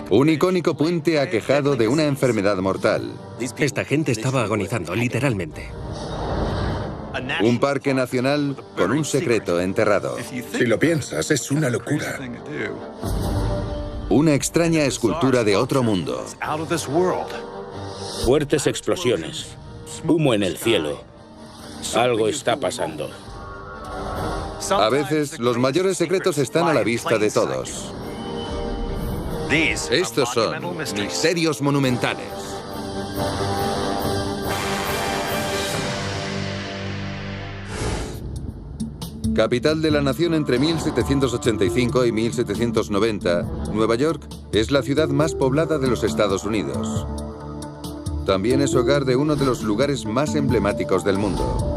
Un icónico puente aquejado de una enfermedad mortal. Esta gente estaba agonizando, literalmente. Un parque nacional con un secreto enterrado. Si lo piensas, es una locura. Una extraña escultura de otro mundo. Fuertes explosiones. Humo en el cielo. Algo está pasando. A veces, los mayores secretos están a la vista de todos. Estos son misterios monumentales. Capital de la nación entre 1785 y 1790, Nueva York es la ciudad más poblada de los Estados Unidos. También es hogar de uno de los lugares más emblemáticos del mundo.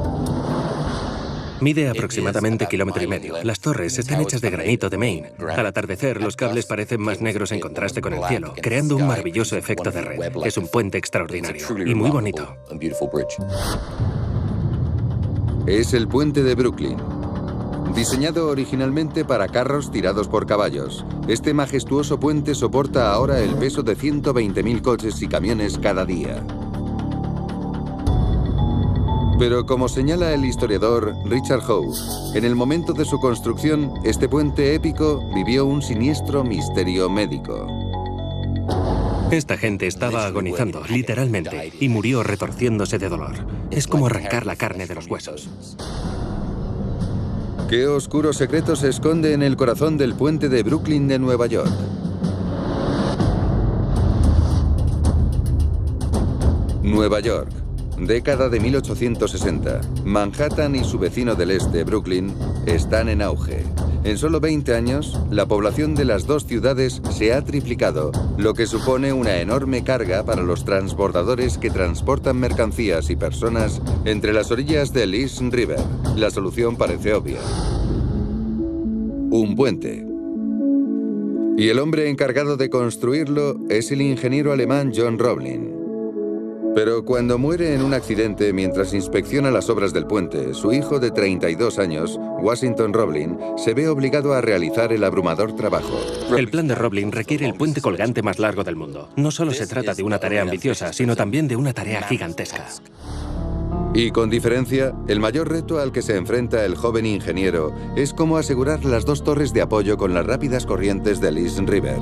Mide aproximadamente 1,5 kilómetros. Las torres están hechas de granito de Maine. Al atardecer, los cables parecen más negros en contraste con el cielo, creando un maravilloso efecto de red. Es un puente extraordinario y muy bonito. Es el puente de Brooklyn. Diseñado originalmente para carros tirados por caballos, este majestuoso puente soporta ahora el peso de 120.000 coches y camiones cada día. Pero como señala el historiador Richard Howe, en el momento de su construcción, este puente épico vivió un siniestro misterio médico. Esta gente estaba agonizando, literalmente, y murió retorciéndose de dolor. Es como arrancar la carne de los huesos. ¿Qué oscuro secreto se esconde en el corazón del puente de Brooklyn de Nueva York? Nueva York, década de 1860. Manhattan y su vecino del este, Brooklyn, están en auge. En solo 20 años, la población de las dos ciudades se ha triplicado, lo que supone una enorme carga para los transbordadores que transportan mercancías y personas entre las orillas del East River. La solución parece obvia. Un puente. Y el hombre encargado de construirlo es el ingeniero alemán John Roebling. Pero cuando muere en un accidente mientras inspecciona las obras del puente, su hijo de 32 años, Washington Roebling, se ve obligado a realizar el abrumador trabajo. El plan de Roebling requiere el puente colgante más largo del mundo. No solo se trata de una tarea ambiciosa, sino también de una tarea gigantesca. Y con diferencia, el mayor reto al que se enfrenta el joven ingeniero es cómo asegurar las dos torres de apoyo con las rápidas corrientes del East River.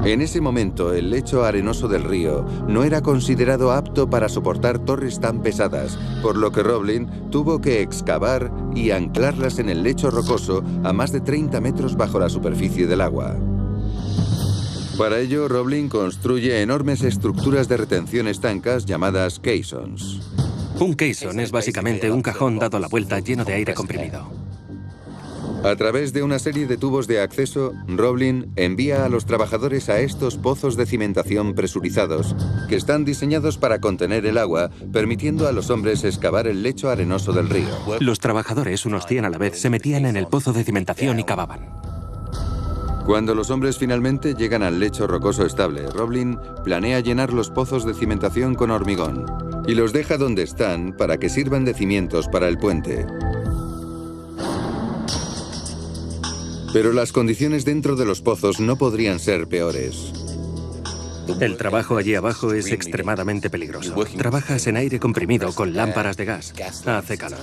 En ese momento, el lecho arenoso del río no era considerado apto para soportar torres tan pesadas, por lo que Roebling tuvo que excavar y anclarlas en el lecho rocoso a más de 30 metros bajo la superficie del agua. Para ello, Roebling construye enormes estructuras de retención estancas llamadas caissons. Un caisson es básicamente un cajón dado la vuelta lleno de aire comprimido. A través de una serie de tubos de acceso, Roebling envía a los trabajadores a estos pozos de cimentación presurizados, que están diseñados para contener el agua, permitiendo a los hombres excavar el lecho arenoso del río. Los trabajadores, unos 100 a la vez, se metían en el pozo de cimentación y cavaban. Cuando los hombres finalmente llegan al lecho rocoso estable, Roebling planea llenar los pozos de cimentación con hormigón y los deja donde están para que sirvan de cimientos para el puente. Pero las condiciones dentro de los pozos no podrían ser peores. El trabajo allí abajo es extremadamente peligroso. Trabajas en aire comprimido con lámparas de gas. Hace calor.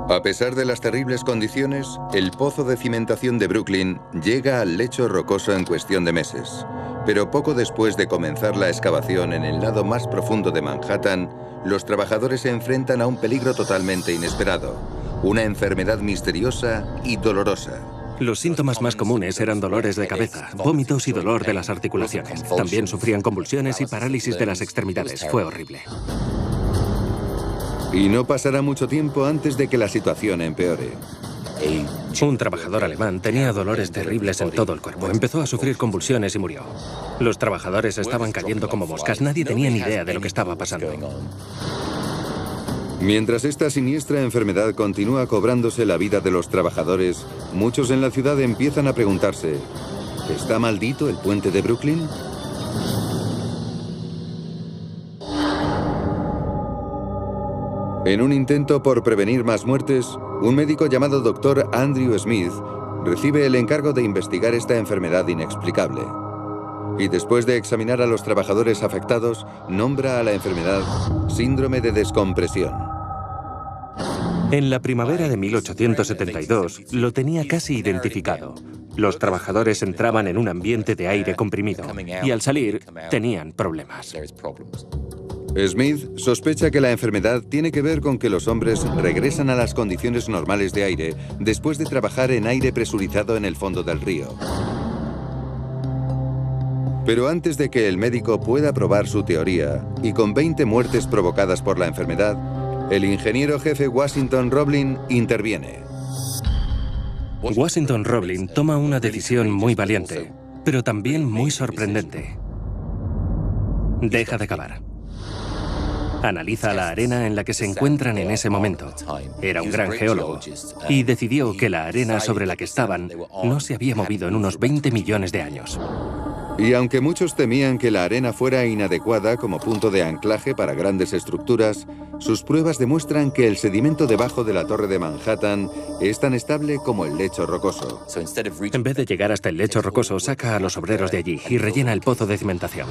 A pesar de las terribles condiciones, el pozo de cimentación de Brooklyn llega al lecho rocoso en cuestión de meses. Pero poco después de comenzar la excavación en el lado más profundo de Manhattan, los trabajadores se enfrentan a un peligro totalmente inesperado: una enfermedad misteriosa y dolorosa. Los síntomas más comunes eran dolores de cabeza, vómitos y dolor de las articulaciones. También sufrían convulsiones y parálisis de las extremidades. Fue horrible. Y no pasará mucho tiempo antes de que la situación empeore. Un trabajador alemán tenía dolores terribles en todo el cuerpo. Empezó a sufrir convulsiones y murió. Los trabajadores estaban cayendo como moscas. Nadie tenía ni idea de lo que estaba pasando. Mientras esta siniestra enfermedad continúa cobrándose la vida de los trabajadores, muchos en la ciudad empiezan a preguntarse: ¿está maldito el puente de Brooklyn? En un intento por prevenir más muertes, un médico llamado Dr. Andrew Smith recibe el encargo de investigar esta enfermedad inexplicable. Y después de examinar a los trabajadores afectados, nombra a la enfermedad síndrome de descompresión. En la primavera de 1872 lo tenía casi identificado. Los trabajadores entraban en un ambiente de aire comprimido y al salir tenían problemas. Smith sospecha que la enfermedad tiene que ver con que los hombres regresan a las condiciones normales de aire después de trabajar en aire presurizado en el fondo del río. Pero antes de que el médico pueda probar su teoría, y con 20 muertes provocadas por la enfermedad, el ingeniero jefe Washington Roblin interviene. Washington Roblin toma una decisión muy valiente, pero también muy sorprendente. Deja de cavar. Analiza la arena en la que se encuentran en ese momento. Era un gran geólogo y decidió que la arena sobre la que estaban no se había movido en unos 20 millones de años. Y aunque muchos temían que la arena fuera inadecuada como punto de anclaje para grandes estructuras, sus pruebas demuestran que el sedimento debajo de la Torre de Manhattan es tan estable como el lecho rocoso. En vez de llegar hasta el lecho rocoso, saca a los obreros de allí y rellena el pozo de cimentación.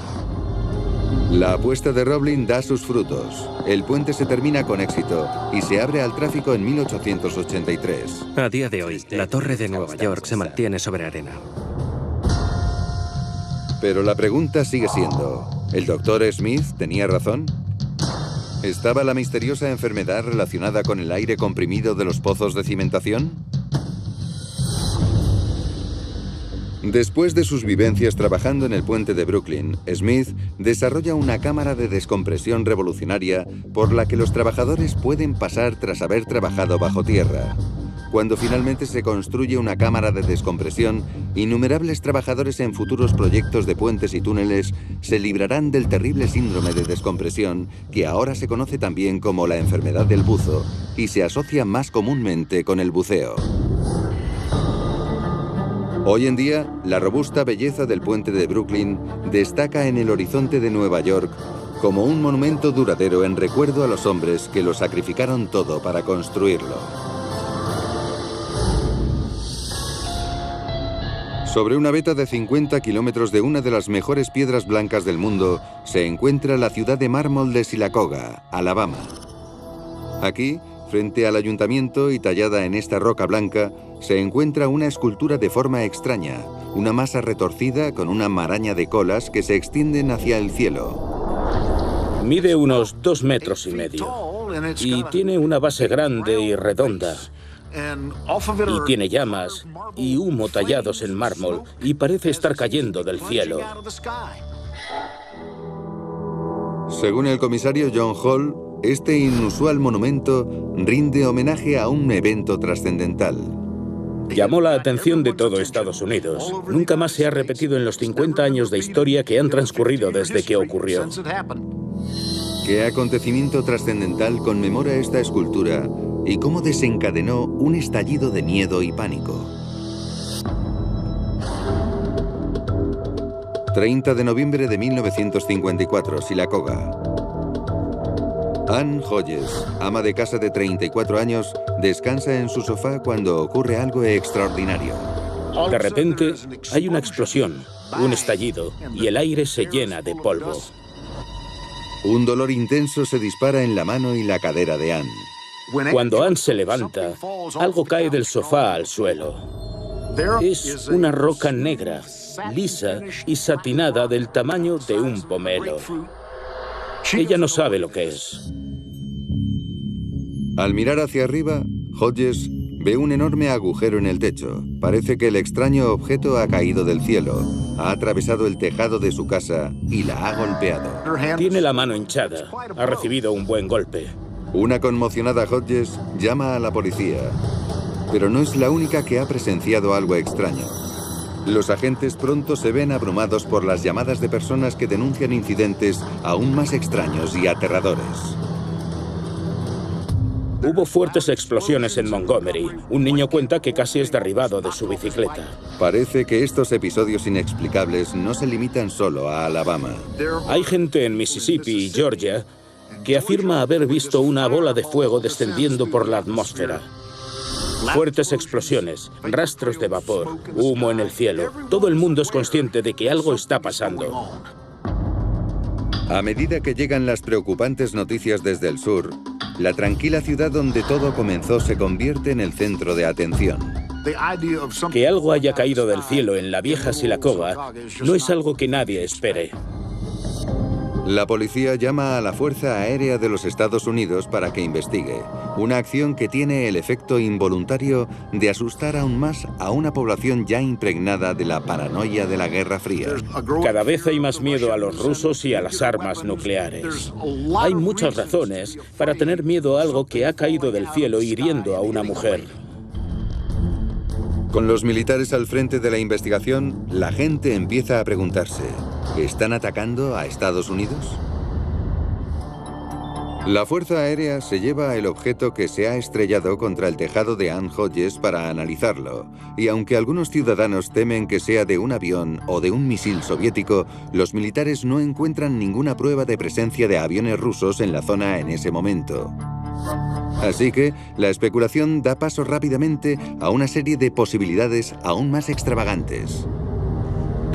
La apuesta de Roblin da sus frutos. El puente se termina con éxito y se abre al tráfico en 1883. A día de hoy, la Torre de Nueva York se mantiene sobre arena. Pero la pregunta sigue siendo, ¿el doctor Smith tenía razón? ¿Estaba la misteriosa enfermedad relacionada con el aire comprimido de los pozos de cimentación? Después de sus vivencias trabajando en el puente de Brooklyn, Smith desarrolla una cámara de descompresión revolucionaria por la que los trabajadores pueden pasar tras haber trabajado bajo tierra. Cuando finalmente se construye una cámara de descompresión, innumerables trabajadores en futuros proyectos de puentes y túneles se librarán del terrible síndrome de descompresión, que ahora se conoce también como la enfermedad del buzo y se asocia más comúnmente con el buceo. Hoy en día, la robusta belleza del puente de Brooklyn destaca en el horizonte de Nueva York como un monumento duradero en recuerdo a los hombres que lo sacrificaron todo para construirlo. Sobre una veta de 50 kilómetros de una de las mejores piedras blancas del mundo, se encuentra la ciudad de mármol de Silacauga, Alabama. Aquí, frente al ayuntamiento y tallada en esta roca blanca, se encuentra una escultura de forma extraña, una masa retorcida con una maraña de colas que se extienden hacia el cielo. Mide unos 2,5 metros y tiene una base grande y redonda. Y tiene llamas y humo tallados en mármol y parece estar cayendo del cielo. Según el comisario John Hall, este inusual monumento rinde homenaje a un evento trascendental. Llamó la atención de todo Estados Unidos. Nunca más se ha repetido en los 50 años de historia que han transcurrido desde que ocurrió. ¿Qué acontecimiento trascendental conmemora esta escultura y cómo desencadenó un estallido de miedo y pánico? 30 de noviembre de 1954, Silacauga. Ann Hodges, ama de casa de 34 años, descansa en su sofá cuando ocurre algo extraordinario. De repente, hay una explosión, un estallido, y el aire se llena de polvo. Un dolor intenso se dispara en la mano y la cadera de Ann. Cuando Ann se levanta, algo cae del sofá al suelo. Es una roca negra, lisa y satinada del tamaño de un pomelo. Ella no sabe lo que es. Al mirar hacia arriba, Hodges ve un enorme agujero en el techo. Parece que el extraño objeto ha caído del cielo, ha atravesado el tejado de su casa y la ha golpeado. Tiene la mano hinchada. Ha recibido un buen golpe. Una conmocionada Hodges llama a la policía, pero no es la única que ha presenciado algo extraño. Los agentes pronto se ven abrumados por las llamadas de personas que denuncian incidentes aún más extraños y aterradores. Hubo fuertes explosiones en Montgomery. Un niño cuenta que casi es derribado de su bicicleta. Parece que estos episodios inexplicables no se limitan solo a Alabama. Hay gente en Mississippi y Georgia que afirma haber visto una bola de fuego descendiendo por la atmósfera. Fuertes explosiones, rastros de vapor, humo en el cielo. Todo el mundo es consciente de que algo está pasando. A medida que llegan las preocupantes noticias desde el sur, la tranquila ciudad donde todo comenzó se convierte en el centro de atención. Que algo haya caído del cielo en la vieja Sylacauga no es algo que nadie espere. La policía llama a la Fuerza Aérea de los Estados Unidos para que investigue, una acción que tiene el efecto involuntario de asustar aún más a una población ya impregnada de la paranoia de la Guerra Fría. Cada vez hay más miedo a los rusos y a las armas nucleares. Hay muchas razones para tener miedo a algo que ha caído del cielo hiriendo a una mujer. Con los militares al frente de la investigación, la gente empieza a preguntarse, ¿están atacando a Estados Unidos? La Fuerza Aérea se lleva el objeto que se ha estrellado contra el tejado de Ann Hodges para analizarlo, y aunque algunos ciudadanos temen que sea de un avión o de un misil soviético, los militares no encuentran ninguna prueba de presencia de aviones rusos en la zona en ese momento. Así que la especulación da paso rápidamente a una serie de posibilidades aún más extravagantes.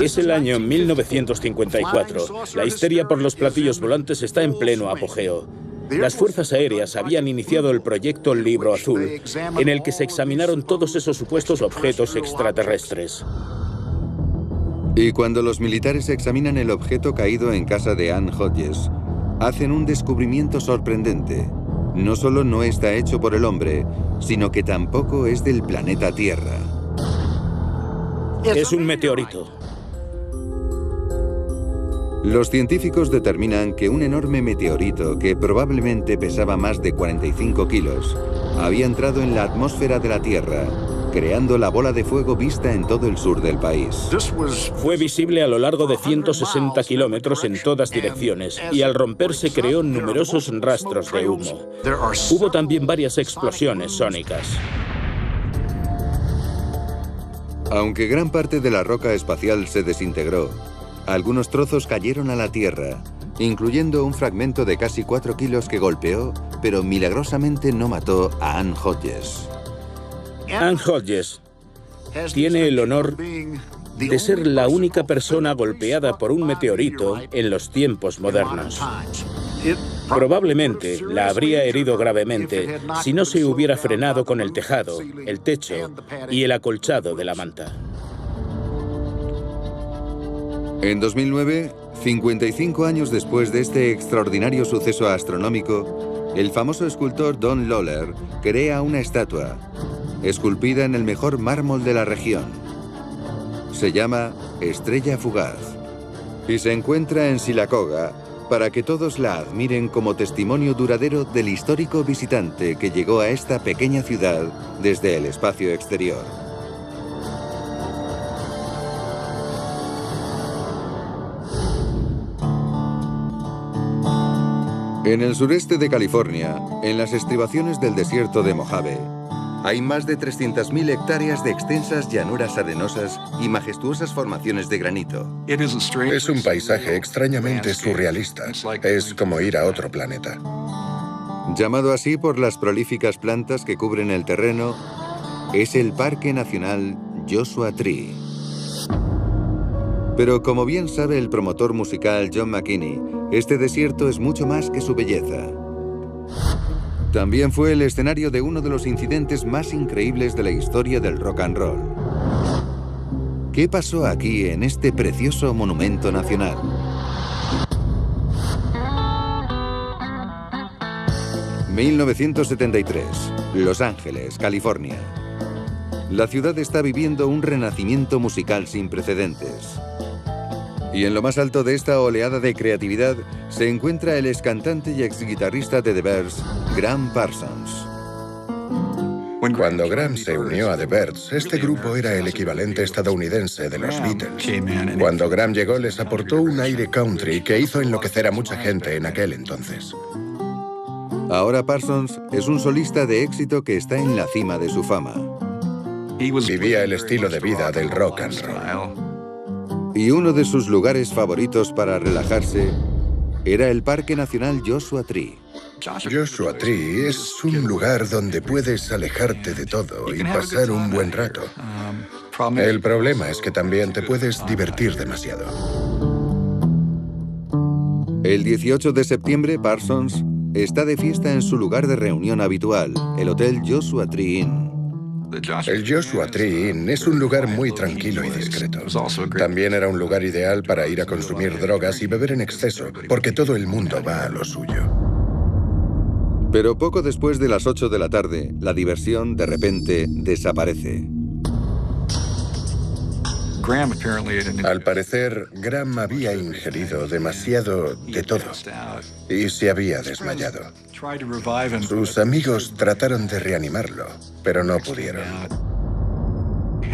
Es el año 1954. La histeria por los platillos volantes está en pleno apogeo. Las fuerzas aéreas habían iniciado el proyecto Libro Azul, en el que se examinaron todos esos supuestos objetos extraterrestres. Y cuando los militares examinan el objeto caído en casa de Ann Hodges, hacen un descubrimiento sorprendente. No solo no está hecho por el hombre, sino que tampoco es del planeta Tierra. Es un meteorito. Los científicos determinan que un enorme meteorito que probablemente pesaba más de 45 kilos había entrado en la atmósfera de la Tierra, creando la bola de fuego vista en todo el sur del país. Fue visible a lo largo de 160 kilómetros en todas direcciones y al romperse creó numerosos rastros de humo. Hubo también varias explosiones sónicas. Aunque gran parte de la roca espacial se desintegró, algunos trozos cayeron a la Tierra, incluyendo un fragmento de casi 4 kilos que golpeó, pero milagrosamente no mató a Ann Hodges. Ann Hodges tiene el honor de ser la única persona golpeada por un meteorito en los tiempos modernos. Probablemente la habría herido gravemente si no se hubiera frenado con el tejado, el techo y el acolchado de la manta. En 2009, 55 años después de este extraordinario suceso astronómico, el famoso escultor Don Lawler crea una estatua, esculpida en el mejor mármol de la región. Se llama Estrella Fugaz y se encuentra en Sylacauga para que todos la admiren como testimonio duradero del histórico visitante que llegó a esta pequeña ciudad desde el espacio exterior. En el sureste de California, en las estribaciones del desierto de Mojave, hay más de 300.000 hectáreas de extensas llanuras arenosas y majestuosas formaciones de granito. Es un paisaje extrañamente surrealista. Es como ir a otro planeta. Llamado así por las prolíficas plantas que cubren el terreno, es el Parque Nacional Joshua Tree. Pero como bien sabe el promotor musical John McKinney, este desierto es mucho más que su belleza. También fue el escenario de uno de los incidentes más increíbles de la historia del rock and roll. ¿Qué pasó aquí en este precioso monumento nacional? ...1973, Los Ángeles, California. La ciudad está viviendo un renacimiento musical sin precedentes. Y en lo más alto de esta oleada de creatividad se encuentra el excantante y exguitarrista de The Byrds, Gram Parsons. Cuando Gram se unió a The Byrds, este grupo era el equivalente estadounidense de los Beatles. Cuando Gram llegó, les aportó un aire country que hizo enloquecer a mucha gente en aquel entonces. Ahora Parsons es un solista de éxito que está en la cima de su fama. Vivía el estilo de vida del rock and roll. Y uno de sus lugares favoritos para relajarse era el Parque Nacional Joshua Tree. Joshua Tree es un lugar donde puedes alejarte de todo y pasar un buen rato. El problema es que también te puedes divertir demasiado. El 18 de septiembre, Parsons está de fiesta en su lugar de reunión habitual, el Hotel Joshua Tree Inn. El Joshua Tree Inn es un lugar muy tranquilo y discreto. También era un lugar ideal para ir a consumir drogas y beber en exceso, porque todo el mundo va a lo suyo. Pero poco después de las 8 de la tarde, la diversión de repente desaparece. Al parecer, Graham había ingerido demasiado de todo y se había desmayado. Sus amigos trataron de reanimarlo, pero no pudieron.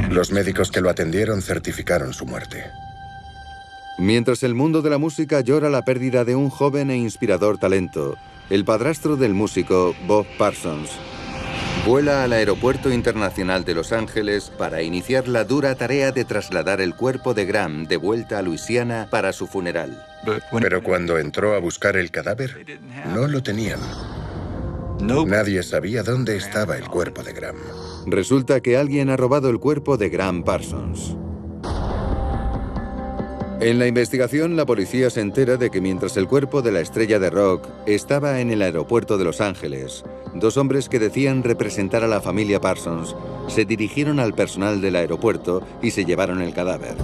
Los médicos que lo atendieron certificaron su muerte. Mientras el mundo de la música llora la pérdida de un joven e inspirador talento, el padrastro del músico, Bob Parsons, vuela al Aeropuerto Internacional de Los Ángeles para iniciar la dura tarea de trasladar el cuerpo de Graham de vuelta a Luisiana para su funeral. Pero cuando entró a buscar el cadáver, no lo tenían. Nadie sabía dónde estaba el cuerpo de Graham. Resulta que alguien ha robado el cuerpo de Graham Parsons. En la investigación, la policía se entera de que mientras el cuerpo de la estrella de rock estaba en el aeropuerto de Los Ángeles, dos hombres que decían representar a la familia Parsons se dirigieron al personal del aeropuerto y se llevaron el cadáver.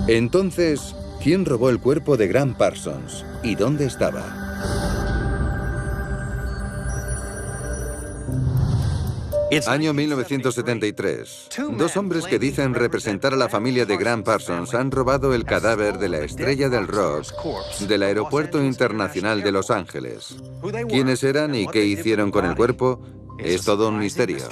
Entonces, ¿quién robó el cuerpo de Graham Parsons? ¿Y dónde estaba? Año 1973. Dos hombres que dicen representar a la familia de Graham Parsons han robado el cadáver de la estrella del rock del Aeropuerto Internacional de Los Ángeles. ¿Quiénes eran y qué hicieron con el cuerpo? Es todo un misterio.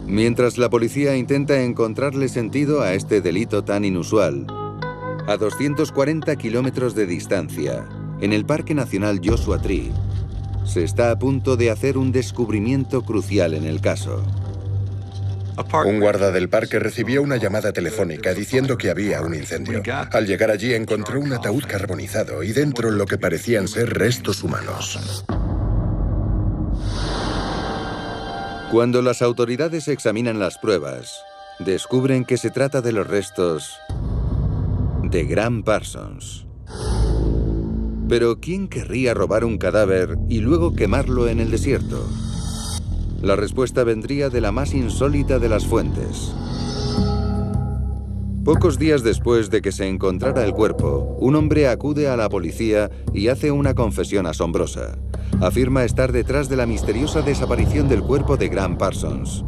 Mientras la policía intenta encontrarle sentido a este delito tan inusual, a 240 kilómetros de distancia, en el Parque Nacional Joshua Tree, se está a punto de hacer un descubrimiento crucial en el caso. Un guarda del parque recibió una llamada telefónica diciendo que había un incendio. Al llegar allí encontró un ataúd carbonizado y dentro lo que parecían ser restos humanos. Cuando las autoridades examinan las pruebas, descubren que se trata de los restos de Graham Parsons. Pero ¿quién querría robar un cadáver y luego quemarlo en el desierto? La respuesta vendría de la más insólita de las fuentes. Pocos días después de que se encontrara el cuerpo, un hombre acude a la policía y hace una confesión asombrosa. Afirma estar detrás de la misteriosa desaparición del cuerpo de Graham Parsons.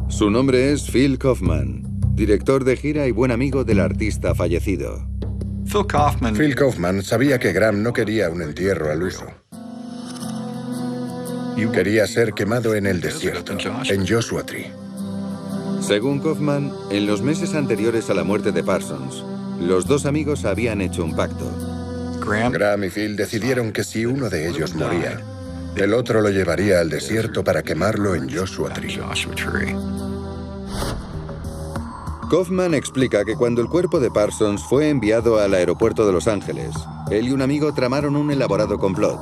Su nombre es Phil Kaufman, director de gira y buen amigo del artista fallecido. Phil Kaufman sabía que Graham no quería un entierro al uso. Quería ser quemado en el desierto, en Joshua Tree. Según Kaufman, en los meses anteriores a la muerte de Parsons, los dos amigos habían hecho un pacto. Graham y Phil decidieron que si uno de ellos moría, el otro lo llevaría al desierto para quemarlo en Joshua Tree. Kaufman explica que cuando el cuerpo de Parsons fue enviado al aeropuerto de Los Ángeles, él y un amigo tramaron un elaborado complot.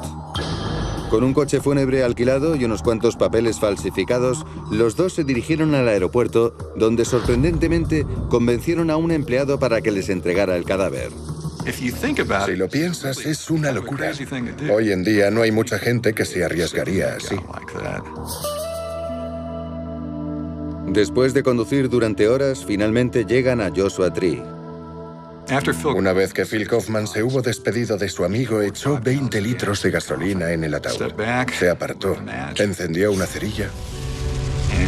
Con un coche fúnebre alquilado y unos cuantos papeles falsificados, los dos se dirigieron al aeropuerto, donde sorprendentemente convencieron a un empleado para que les entregara el cadáver. Si lo piensas, es una locura. Hoy en día no hay mucha gente que se arriesgaría así. Después de conducir durante horas, finalmente llegan a Joshua Tree. Una vez que Phil Kaufman se hubo despedido de su amigo, echó 20 litros de gasolina en el ataúd. Se apartó, encendió una cerilla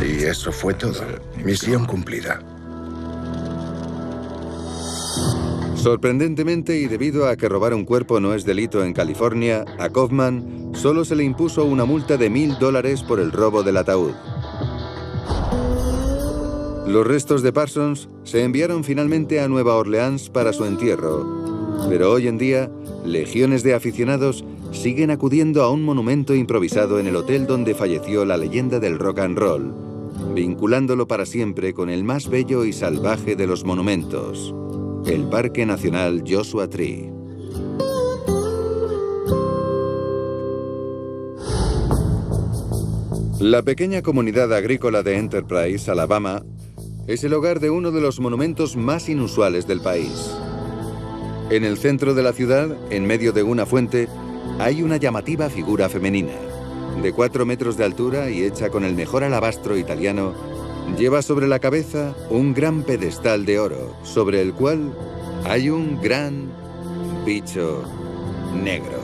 y eso fue todo. Misión cumplida. Sorprendentemente, y debido a que robar un cuerpo no es delito en California, a Kaufman solo se le impuso una multa de $1000 por el robo del ataúd. Los restos de Parsons se enviaron finalmente a Nueva Orleans para su entierro, pero hoy en día, legiones de aficionados siguen acudiendo a un monumento improvisado en el hotel donde falleció la leyenda del rock and roll, vinculándolo para siempre con el más bello y salvaje de los monumentos, el Parque Nacional Joshua Tree. La pequeña comunidad agrícola de Enterprise, Alabama, es el hogar de uno de los monumentos más inusuales del país. En el centro de la ciudad, en medio de una fuente, hay una llamativa figura femenina. De 4 metros de altura y hecha con el mejor alabastro italiano, lleva sobre la cabeza un gran pedestal de oro, sobre el cual hay un gran bicho negro.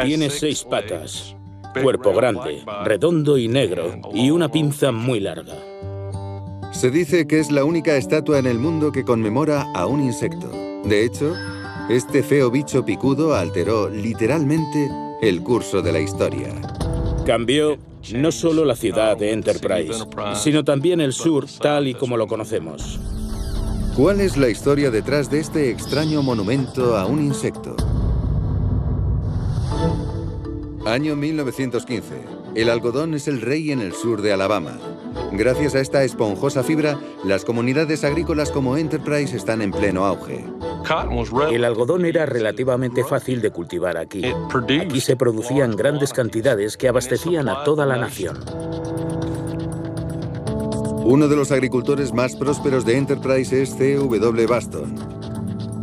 Tiene 6 patas, cuerpo grande, redondo y negro, y una pinza muy larga. Se dice que es la única estatua en el mundo que conmemora a un insecto. De hecho, este feo bicho picudo alteró literalmente el curso de la historia. Cambió no solo la ciudad de Enterprise, sino también el sur tal y como lo conocemos. ¿Cuál es la historia detrás de este extraño monumento a un insecto? Año 1915. El algodón es el rey en el sur de Alabama. Gracias a esta esponjosa fibra, las comunidades agrícolas como Enterprise están en pleno auge. El algodón era relativamente fácil de cultivar aquí. Aquí se producían grandes cantidades que abastecían a toda la nación. Uno de los agricultores más prósperos de Enterprise es C.W. Baston.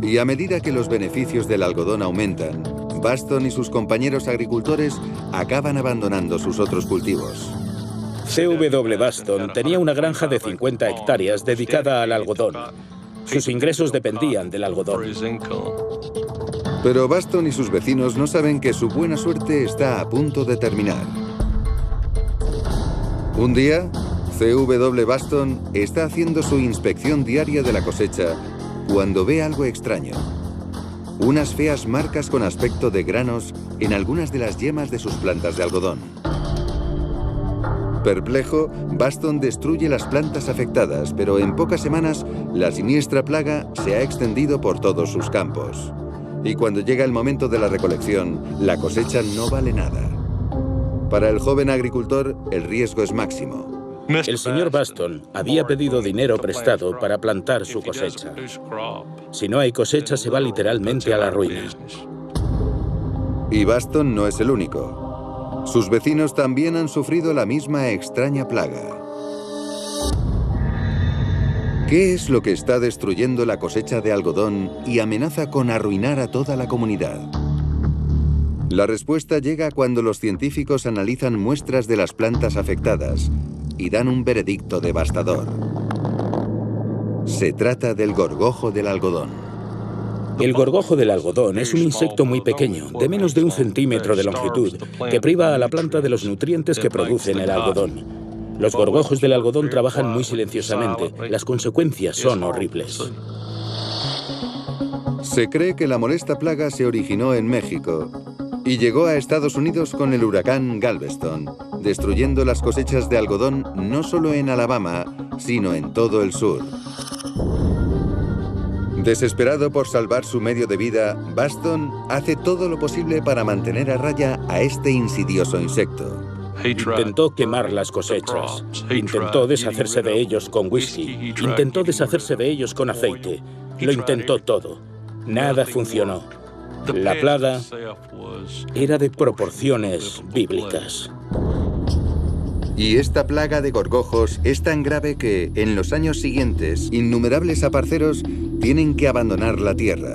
Y a medida que los beneficios del algodón aumentan, Baston y sus compañeros agricultores acaban abandonando sus otros cultivos. C.W. Baston tenía una granja de 50 hectáreas dedicada al algodón. Sus ingresos dependían del algodón. Pero Baston y sus vecinos no saben que su buena suerte está a punto de terminar. Un día, C.W. Baston está haciendo su inspección diaria de la cosecha cuando ve algo extraño. Unas feas marcas con aspecto de granos en algunas de las yemas de sus plantas de algodón. Perplejo, Baston destruye las plantas afectadas, pero en pocas semanas la siniestra plaga se ha extendido por todos sus campos. Y cuando llega el momento de la recolección, la cosecha no vale nada. Para el joven agricultor, el riesgo es máximo. El señor Baston había pedido dinero prestado para plantar su cosecha. Si no hay cosecha, se va literalmente a la ruina. Y Baston no es el único. Sus vecinos también han sufrido la misma extraña plaga. ¿Qué es lo que está destruyendo la cosecha de algodón y amenaza con arruinar a toda la comunidad? La respuesta llega cuando los científicos analizan muestras de las plantas afectadas y dan un veredicto devastador. Se trata del gorgojo del algodón. El gorgojo del algodón es un insecto muy pequeño, de menos de 1 centímetro de longitud, que priva a la planta de los nutrientes que producen el algodón. Los gorgojos del algodón trabajan muy silenciosamente. Las consecuencias son horribles. Se cree que la molesta plaga se originó en México y llegó a Estados Unidos con el huracán Galveston, destruyendo las cosechas de algodón no solo en Alabama, sino en todo el sur. Desesperado por salvar su medio de vida, Baston hace todo lo posible para mantener a raya a este insidioso insecto. Intentó quemar las cosechas, intentó deshacerse de ellos con whisky, intentó deshacerse de ellos con aceite. Lo intentó todo. Nada funcionó. La plaga era de proporciones bíblicas. Y esta plaga de gorgojos es tan grave que, en los años siguientes, innumerables aparceros tienen que abandonar la tierra.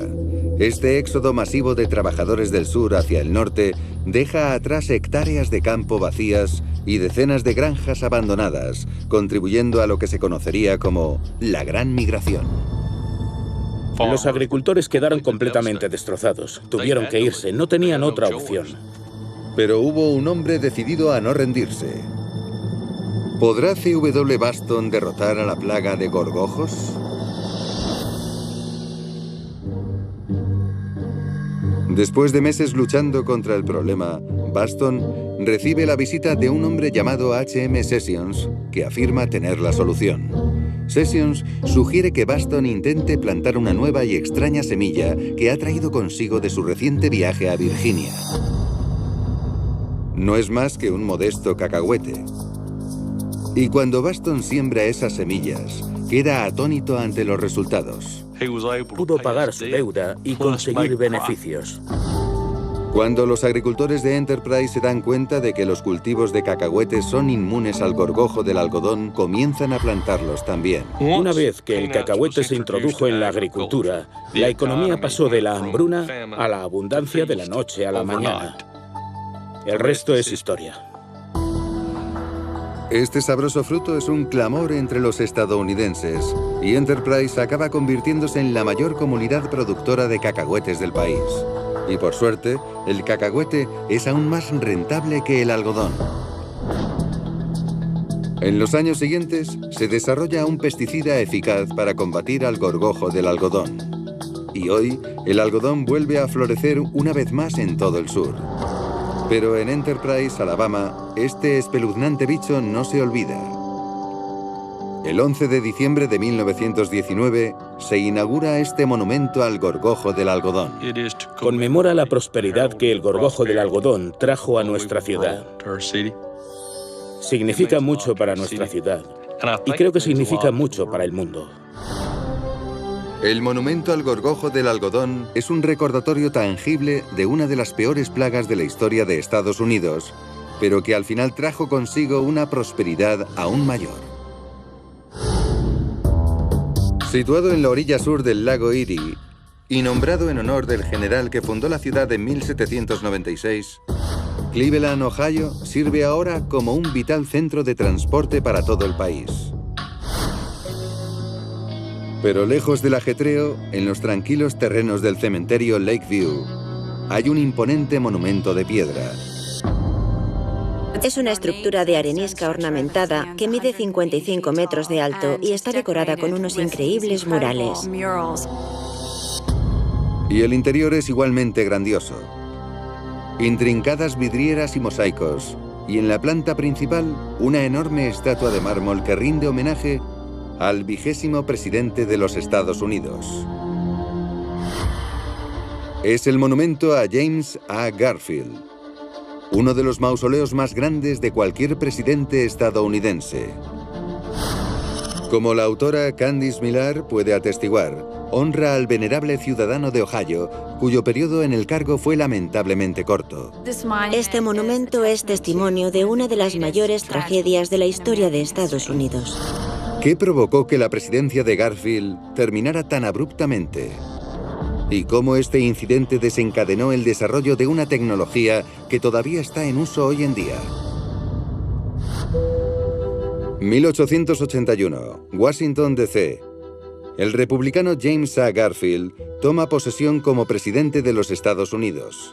Este éxodo masivo de trabajadores del sur hacia el norte deja atrás hectáreas de campo vacías y decenas de granjas abandonadas, contribuyendo a lo que se conocería como la Gran Migración. Los agricultores quedaron completamente destrozados. Tuvieron que irse, no tenían otra opción. Pero hubo un hombre decidido a no rendirse. ¿Podrá C.W. Baston derrotar a la plaga de gorgojos? Después de meses luchando contra el problema, Baston recibe la visita de un hombre llamado H.M. Sessions, que afirma tener la solución. Sessions sugiere que Baston intente plantar una nueva y extraña semilla que ha traído consigo de su reciente viaje a Virginia. No es más que un modesto cacahuete. Y cuando Baston siembra esas semillas, queda atónito ante los resultados. Pudo pagar su deuda y conseguir beneficios. Cuando los agricultores de Enterprise se dan cuenta de que los cultivos de cacahuetes son inmunes al gorgojo del algodón, comienzan a plantarlos también. Una vez que el cacahuete se introdujo en la agricultura, la economía pasó de la hambruna a la abundancia de la noche a la mañana. El resto es historia. Este sabroso fruto es un clamor entre los estadounidenses y Enterprise acaba convirtiéndose en la mayor comunidad productora de cacahuetes del país. Y por suerte, el cacahuete es aún más rentable que el algodón. En los años siguientes, se desarrolla un pesticida eficaz para combatir al gorgojo del algodón. Y hoy, el algodón vuelve a florecer una vez más en todo el sur. Pero en Enterprise, Alabama, este espeluznante bicho no se olvida. El 11 de diciembre de 1919 se inaugura este monumento al gorgojo del algodón. Conmemora la prosperidad que el gorgojo del algodón trajo a nuestra ciudad. Significa mucho para nuestra ciudad y creo que significa mucho para el mundo. El monumento al gorgojo del algodón es un recordatorio tangible de una de las peores plagas de la historia de Estados Unidos, pero que al final trajo consigo una prosperidad aún mayor. Situado en la orilla sur del lago Erie y nombrado en honor del general que fundó la ciudad en 1796, Cleveland, Ohio, sirve ahora como un vital centro de transporte para todo el país. Pero lejos del ajetreo, en los tranquilos terrenos del cementerio Lakeview, hay un imponente monumento de piedra. Es una estructura de arenisca ornamentada que mide 55 metros de alto y está decorada con unos increíbles murales. Y el interior es igualmente grandioso. Intrincadas vidrieras y mosaicos, y en la planta principal una enorme estatua de mármol que rinde homenaje al 20º presidente de los Estados Unidos. Es el monumento a James A. Garfield, uno de los mausoleos más grandes de cualquier presidente estadounidense. Como la autora Candice Millar puede atestiguar, honra al venerable ciudadano de Ohio, cuyo periodo en el cargo fue lamentablemente corto. Este monumento es testimonio de una de las mayores tragedias de la historia de Estados Unidos. ¿Qué provocó que la presidencia de Garfield terminara tan abruptamente? ¿Y cómo este incidente desencadenó el desarrollo de una tecnología que todavía está en uso hoy en día? 1881, Washington, D.C. El republicano James A. Garfield toma posesión como presidente de los Estados Unidos.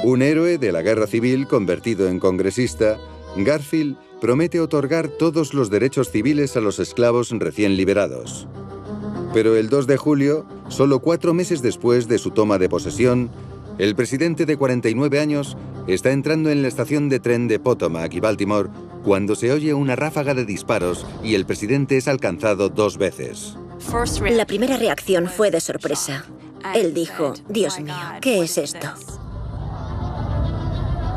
Un héroe de la guerra civil convertido en congresista, Garfield promete otorgar todos los derechos civiles a los esclavos recién liberados. Pero el 2 de julio, solo 4 meses después de su toma de posesión, el presidente de 49 años está entrando en la estación de tren de Potomac y Baltimore cuando se oye una ráfaga de disparos y el presidente es alcanzado 2 veces. La primera reacción fue de sorpresa. Él dijo, Dios mío, ¿qué es esto?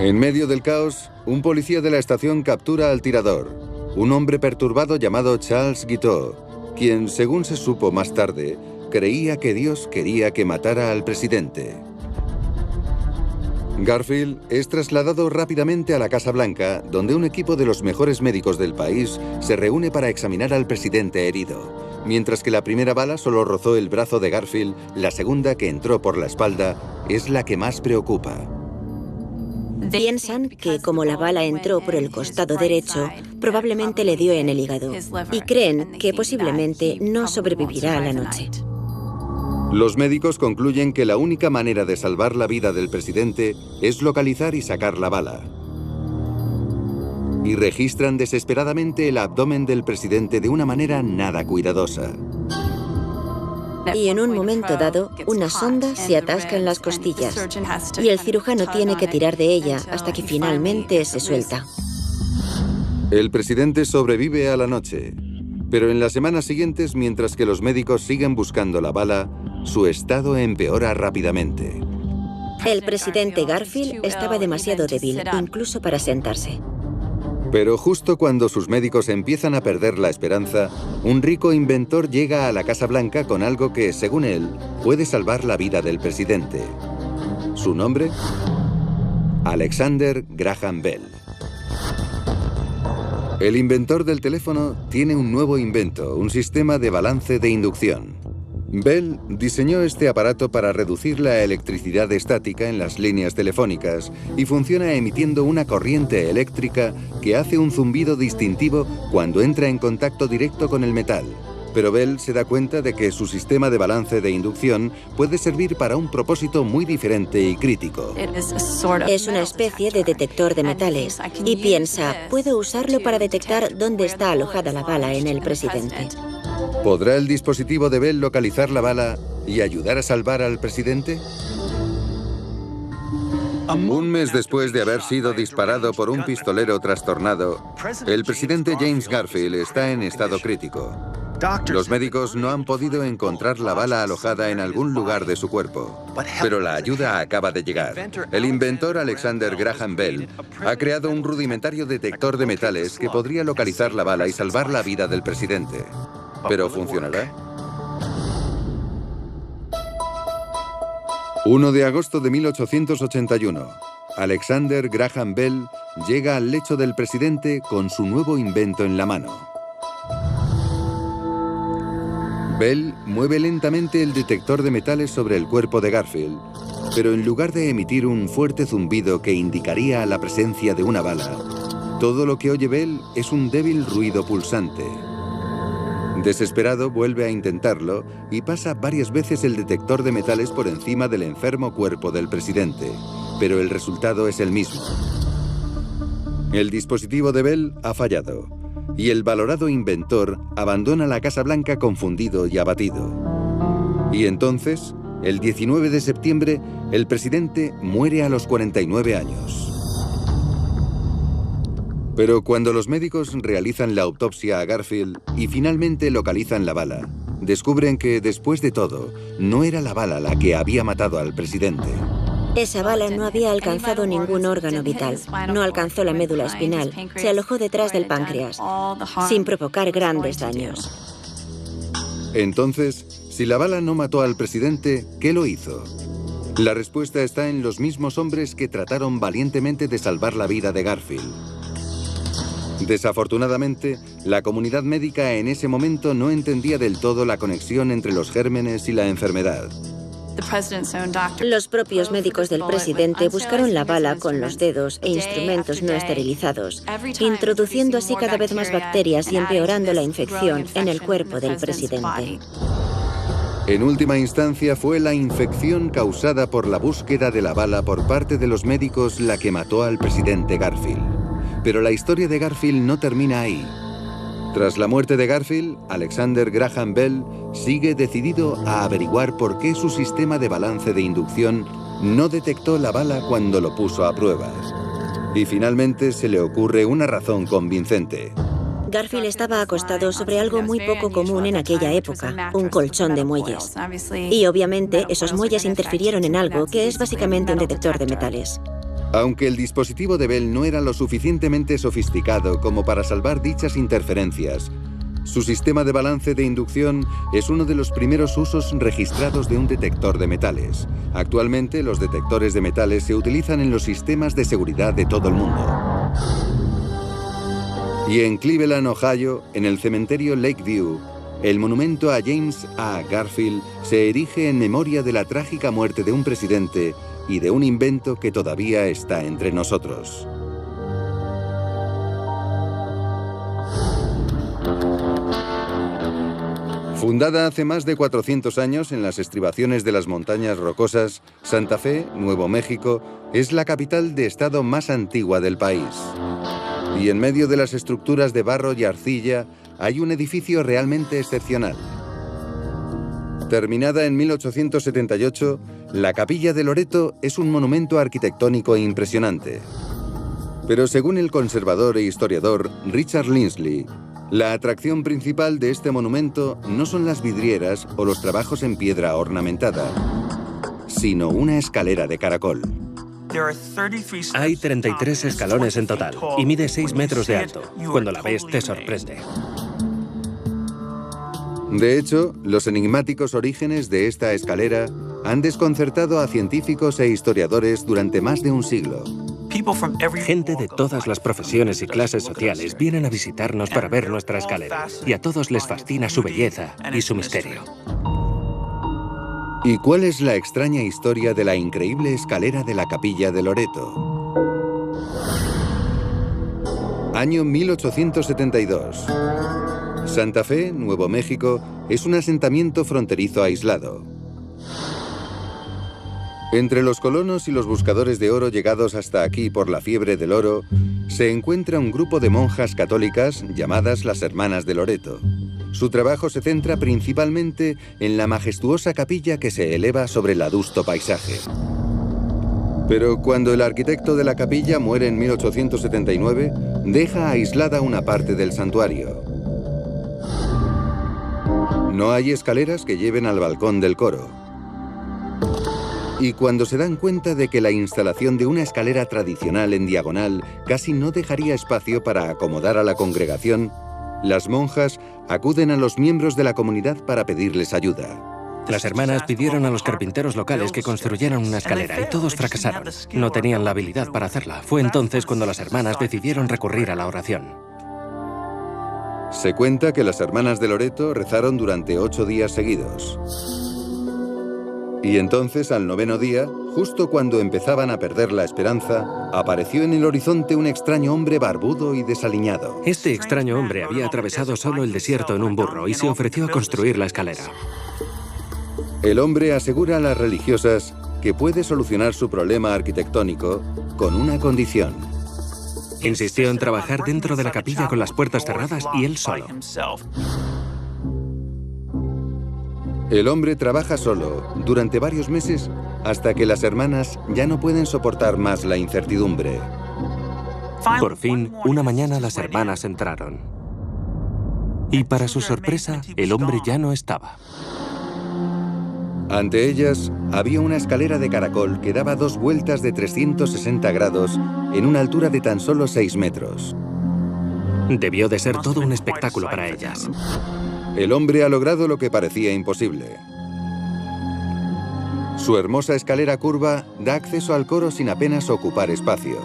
En medio del caos, un policía de la estación captura al tirador, un hombre perturbado llamado Charles Guiteau, quien, según se supo más tarde, creía que Dios quería que matara al presidente. Garfield es trasladado rápidamente a la Casa Blanca, donde un equipo de los mejores médicos del país se reúne para examinar al presidente herido. Mientras que la primera bala solo rozó el brazo de Garfield, la segunda, que entró por la espalda, es la que más preocupa. Piensan que como la bala entró por el costado derecho, probablemente le dio en el hígado, y creen que posiblemente no sobrevivirá a la noche. Los médicos concluyen que la única manera de salvar la vida del presidente es localizar y sacar la bala. Y registran desesperadamente el abdomen del presidente de una manera nada cuidadosa. Y en un momento dado, una sonda se atasca en las costillas y el cirujano tiene que tirar de ella hasta que finalmente se suelta. El presidente sobrevive a la noche, pero en las semanas siguientes, mientras que los médicos siguen buscando la bala, su estado empeora rápidamente. El presidente Garfield estaba demasiado débil, incluso para sentarse. Pero justo cuando sus médicos empiezan a perder la esperanza, un rico inventor llega a la Casa Blanca con algo que, según él, puede salvar la vida del presidente. ¿Su nombre? Alexander Graham Bell. El inventor del teléfono tiene un nuevo invento, un sistema de balance de inducción. Bell diseñó este aparato para reducir la electricidad estática en las líneas telefónicas y funciona emitiendo una corriente eléctrica que hace un zumbido distintivo cuando entra en contacto directo con el metal. Pero Bell se da cuenta de que su sistema de balance de inducción puede servir para un propósito muy diferente y crítico. Es una especie de detector de metales y piensa, puedo usarlo para detectar dónde está alojada la bala en el presidente. ¿Podrá el dispositivo de Bell localizar la bala y ayudar a salvar al presidente? Un mes después de haber sido disparado por un pistolero trastornado, el presidente James Garfield está en estado crítico. Los médicos no han podido encontrar la bala alojada en algún lugar de su cuerpo, pero la ayuda acaba de llegar. El inventor Alexander Graham Bell ha creado un rudimentario detector de metales que podría localizar la bala y salvar la vida del presidente. ¿Pero funcionará? 1 de agosto de 1881. Alexander Graham Bell llega al lecho del presidente con su nuevo invento en la mano. Bell mueve lentamente el detector de metales sobre el cuerpo de Garfield, pero en lugar de emitir un fuerte zumbido que indicaría la presencia de una bala, todo lo que oye Bell es un débil ruido pulsante. Desesperado, vuelve a intentarlo y pasa varias veces el detector de metales por encima del enfermo cuerpo del presidente, pero el resultado es el mismo. El dispositivo de Bell ha fallado y el valorado inventor abandona la Casa Blanca confundido y abatido. Y entonces, el 19 de septiembre, el presidente muere a los 49 años. Pero cuando los médicos realizan la autopsia a Garfield y finalmente localizan la bala, descubren que, después de todo, no era la bala la que había matado al presidente. Esa bala no había alcanzado ningún órgano vital, no alcanzó la médula espinal, se alojó detrás del páncreas, sin provocar grandes daños. Entonces, si la bala no mató al presidente, ¿qué lo hizo? La respuesta está en los mismos hombres que trataron valientemente de salvar la vida de Garfield. Desafortunadamente, la comunidad médica en ese momento no entendía del todo la conexión entre los gérmenes y la enfermedad. Los propios médicos del presidente buscaron la bala con los dedos e instrumentos no esterilizados, introduciendo así cada vez más bacterias y empeorando la infección en el cuerpo del presidente. En última instancia, fue la infección causada por la búsqueda de la bala por parte de los médicos la que mató al presidente Garfield. Pero la historia de Garfield no termina ahí. Tras la muerte de Garfield, Alexander Graham Bell sigue decidido a averiguar por qué su sistema de balance de inducción no detectó la bala cuando lo puso a prueba. Y finalmente se le ocurre una razón convincente. Garfield estaba acostado sobre algo muy poco común en aquella época, un colchón de muelles. Y obviamente esos muelles interfirieron en algo que es básicamente un detector de metales. Aunque el dispositivo de Bell no era lo suficientemente sofisticado como para salvar dichas interferencias, su sistema de balance de inducción es uno de los primeros usos registrados de un detector de metales. Actualmente, los detectores de metales se utilizan en los sistemas de seguridad de todo el mundo. Y en Cleveland, Ohio, en el cementerio Lakeview, el monumento a James A. Garfield se erige en memoria de la trágica muerte de un presidente y de un invento que todavía está entre nosotros. Fundada hace más de 400 años en las estribaciones de las montañas rocosas, Santa Fe, Nuevo México, es la capital de estado más antigua del país. Y en medio de las estructuras de barro y arcilla hay un edificio realmente excepcional. Terminada en 1878, la Capilla de Loreto es un monumento arquitectónico impresionante. Pero según el conservador e historiador Richard Linsley, la atracción principal de este monumento no son las vidrieras o los trabajos en piedra ornamentada, sino una escalera de caracol. Hay 33 escalones en total y mide 6 metros de alto. Cuando la ves, te sorprende. De hecho, los enigmáticos orígenes de esta escalera han desconcertado a científicos e historiadores durante más de un siglo. Gente de todas las profesiones y clases sociales vienen a visitarnos para ver nuestra escalera, y a todos les fascina su belleza y su misterio. ¿Y cuál es la extraña historia de la increíble escalera de la Capilla de Loreto? Año 1872. Santa Fe, Nuevo México, es un asentamiento fronterizo aislado. Entre los colonos y los buscadores de oro llegados hasta aquí por la fiebre del oro, se encuentra un grupo de monjas católicas llamadas las Hermanas de Loreto. Su trabajo se centra principalmente en la majestuosa capilla que se eleva sobre el adusto paisaje. Pero cuando el arquitecto de la capilla muere en 1879, deja aislada una parte del santuario. No hay escaleras que lleven al balcón del coro. Y cuando se dan cuenta de que la instalación de una escalera tradicional en diagonal casi no dejaría espacio para acomodar a la congregación, las monjas acuden a los miembros de la comunidad para pedirles ayuda. Las hermanas pidieron a los carpinteros locales que construyeran una escalera y todos fracasaron. No tenían la habilidad para hacerla. Fue entonces cuando las hermanas decidieron recurrir a la oración. Se cuenta que las Hermanas de Loreto rezaron durante 8 días seguidos. Y entonces, al 9º día, justo cuando empezaban a perder la esperanza, apareció en el horizonte un extraño hombre barbudo y desaliñado. Este extraño hombre había atravesado solo el desierto en un burro y se ofreció a construir la escalera. El hombre asegura a las religiosas que puede solucionar su problema arquitectónico con una condición. Insistió en trabajar dentro de la capilla con las puertas cerradas y él solo. El hombre trabaja solo durante varios meses hasta que las hermanas ya no pueden soportar más la incertidumbre. Por fin, una mañana las hermanas entraron. Y para su sorpresa, el hombre ya no estaba. Ante ellas había una escalera de caracol que daba 2 vueltas de 360 grados en una altura de tan solo 6 metros. Debió de ser todo un espectáculo para ellas. El hombre ha logrado lo que parecía imposible. Su hermosa escalera curva da acceso al coro sin apenas ocupar espacio.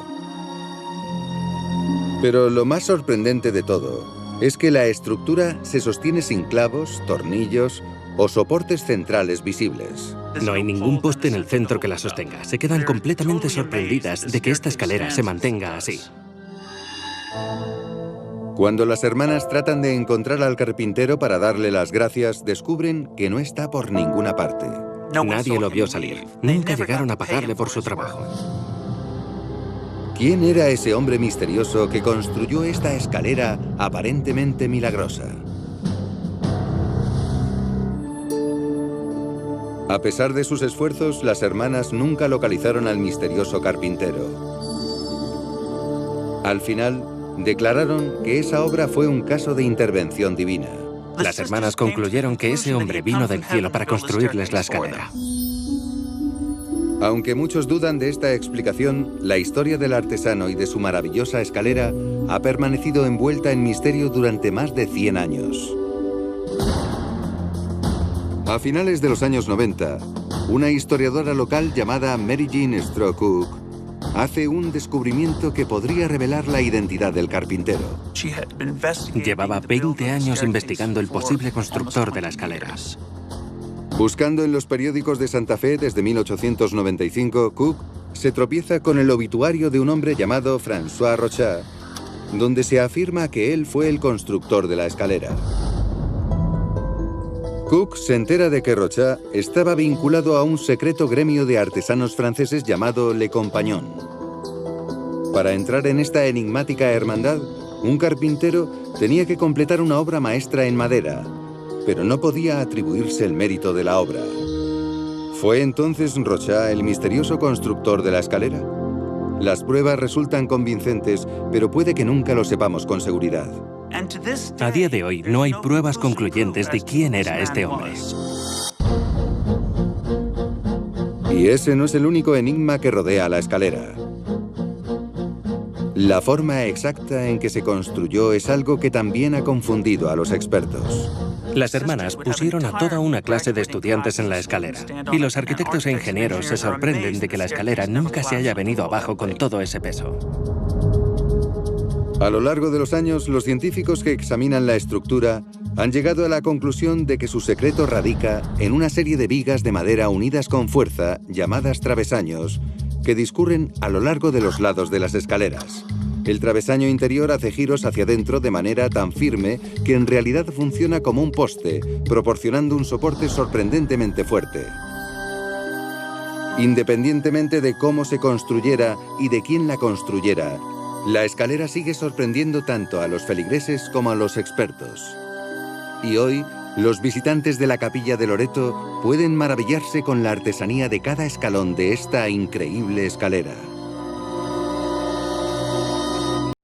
Pero lo más sorprendente de todo es que la estructura se sostiene sin clavos, tornillos o soportes centrales visibles. No hay ningún poste en el centro que la sostenga. Se quedan completamente sorprendidas de que esta escalera se mantenga así. Cuando las hermanas tratan de encontrar al carpintero para darle las gracias, descubren que no está por ninguna parte. Nadie lo vio salir. Nunca llegaron a pagarle por su trabajo. ¿Quién era ese hombre misterioso que construyó esta escalera aparentemente milagrosa? A pesar de sus esfuerzos, las hermanas nunca localizaron al misterioso carpintero. Al final, declararon que esa obra fue un caso de intervención divina. Las hermanas concluyeron que ese hombre vino del cielo para construirles la escalera. Aunque muchos dudan de esta explicación, la historia del artesano y de su maravillosa escalera ha permanecido envuelta en misterio durante más de 100 años. A finales de los años 90, una historiadora local llamada Mary Jean Stroh Cook hace un descubrimiento que podría revelar la identidad del carpintero. Llevaba 20 años investigando el posible constructor de la escalera. Buscando en los periódicos de Santa Fe desde 1895, Cook se tropieza con el obituario de un hombre llamado François Rochat, donde se afirma que él fue el constructor de la escalera. Cook se entera de que Rochat estaba vinculado a un secreto gremio de artesanos franceses llamado Le Compagnon. Para entrar en esta enigmática hermandad, un carpintero tenía que completar una obra maestra en madera, pero no podía atribuirse el mérito de la obra. ¿Fue entonces Rochat el misterioso constructor de la escalera? Las pruebas resultan convincentes, pero puede que nunca lo sepamos con seguridad. A día de hoy no hay pruebas concluyentes de quién era este hombre. Y ese no es el único enigma que rodea la escalera. La forma exacta en que se construyó es algo que también ha confundido a los expertos. Las hermanas pusieron a toda una clase de estudiantes en la escalera, y los arquitectos e ingenieros se sorprenden de que la escalera nunca se haya venido abajo con todo ese peso. A lo largo de los años, los científicos que examinan la estructura han llegado a la conclusión de que su secreto radica en una serie de vigas de madera unidas con fuerza, llamadas travesaños, que discurren a lo largo de los lados de las escaleras. El travesaño interior hace giros hacia adentro de manera tan firme que en realidad funciona como un poste, proporcionando un soporte sorprendentemente fuerte. Independientemente de cómo se construyera y de quién la construyera, la escalera sigue sorprendiendo tanto a los feligreses como a los expertos. Y hoy, los visitantes de la Capilla de Loreto pueden maravillarse con la artesanía de cada escalón de esta increíble escalera.